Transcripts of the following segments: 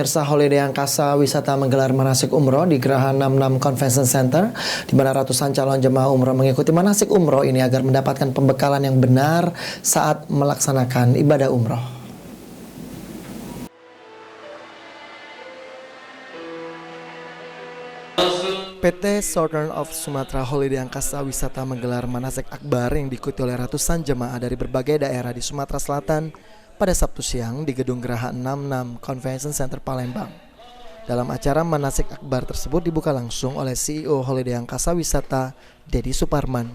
pemirsa, Holiday Angkasa Wisata menggelar manasik umroh di Geraha 66 Convention Center, di mana ratusan calon jemaah umroh mengikuti manasik umroh ini agar mendapatkan pembekalan yang benar saat melaksanakan ibadah umroh. PT Southern of Sumatra Holiday Angkasa Wisata menggelar manasik akbar yang diikuti oleh ratusan jemaah dari berbagai daerah di Sumatera Selatan pada Sabtu siang di Gedung Geraha 66 Convention Center Palembang. Dalam acara manasik akbar tersebut dibuka langsung oleh CEO Holiday Angkasa Wisata, Deddy Suparman.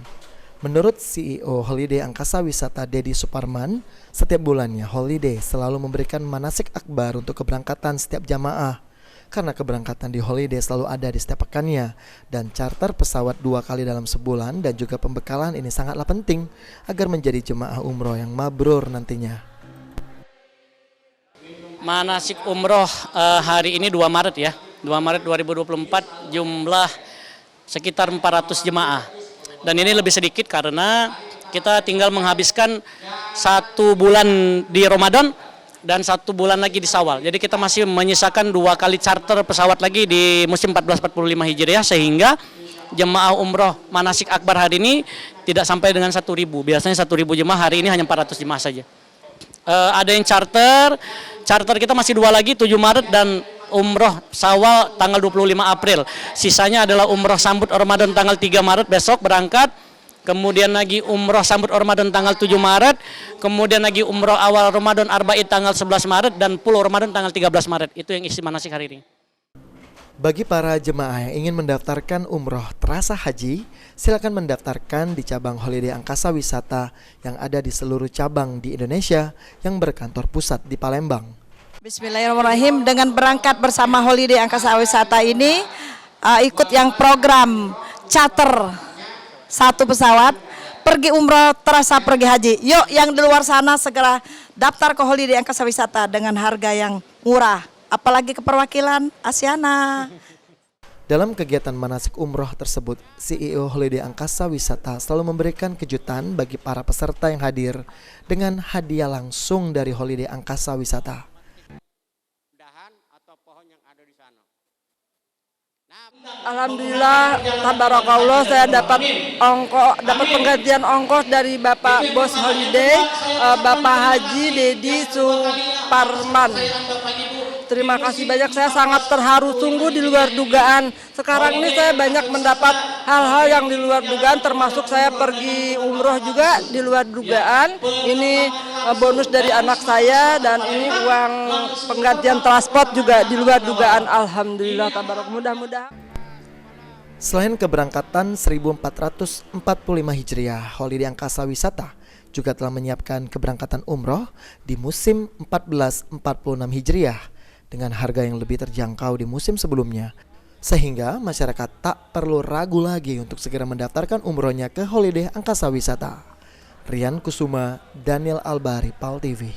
Menurut CEO Holiday Angkasa Wisata, Deddy Suparman, setiap bulannya Holiday selalu memberikan manasik akbar untuk keberangkatan setiap jamaah. Karena keberangkatan di Holiday selalu ada di setiap pekannya, dan charter pesawat 2 kali dalam sebulan dan juga pembekalan ini sangatlah penting agar menjadi jemaah umroh yang mabrur nantinya. Manasik umroh hari ini 2 Maret ya, 2 Maret 2024 jumlah sekitar 400 jemaah. Dan ini lebih sedikit karena kita tinggal menghabiskan 1 bulan di Ramadan dan 1 bulan lagi di Syawal. Jadi kita masih menyisakan 2 kali charter pesawat lagi di musim 1445 Hijriah, sehingga jemaah umroh manasik akbar hari ini tidak sampai dengan 1.000. Biasanya 1.000 jemaah, hari ini hanya 400 jemaah saja. Ada yang charter kita masih 2 lagi, 7 Maret dan umroh Syawal tanggal 25 April. Sisanya adalah umroh sambut Ramadan tanggal 3 Maret besok berangkat. Kemudian lagi umroh sambut Ramadan tanggal 7 Maret, kemudian lagi umroh awal Ramadan Arba'id tanggal 11 Maret, dan pulau Ramadan tanggal 13 Maret. Itu yang isi manasik hari ini. Bagi para jemaah yang ingin mendaftarkan umroh terasa haji, silakan mendaftarkan di cabang Holiday Angkasa Wisata yang ada di seluruh cabang di Indonesia yang berkantor pusat di Palembang. Bismillahirrahmanirrahim. Dengan berangkat bersama Holiday Angkasa Wisata ini, ikut yang program charter 1 pesawat, pergi umroh terasa pergi haji. Yuk yang di luar sana segera daftar ke Holiday Angkasa Wisata dengan harga yang murah, apalagi ke perwakilan Asiana. Dalam kegiatan manasik umroh tersebut, CEO Holiday Angkasa Wisata selalu memberikan kejutan bagi para peserta yang hadir dengan hadiah langsung dari Holiday Angkasa Wisata. Alhamdulillah, tabarakallah, saya dapat penggantian ongkos dari Bapak Bos Holiday, Bapak Haji Deddy Suparman. Terima kasih banyak, saya sangat terharu, sungguh di luar dugaan. Sekarang ini saya banyak mendapat hal-hal yang di luar dugaan, termasuk saya pergi umroh juga di luar dugaan. Ini bonus dari anak saya, dan ini uang penggantian transport juga di luar dugaan. Alhamdulillah, tabarak, mudah-mudahan. Selain keberangkatan 1445 Hijriah, Holiday Angkasa Wisata juga telah menyiapkan keberangkatan umroh di musim 1446 Hijriah dengan harga yang lebih terjangkau di musim sebelumnya, sehingga masyarakat tak perlu ragu lagi untuk segera mendaftarkan umrohnya ke Holiday Angkasa Wisata. Rian Kusuma, Daniel Albari, PAL TV.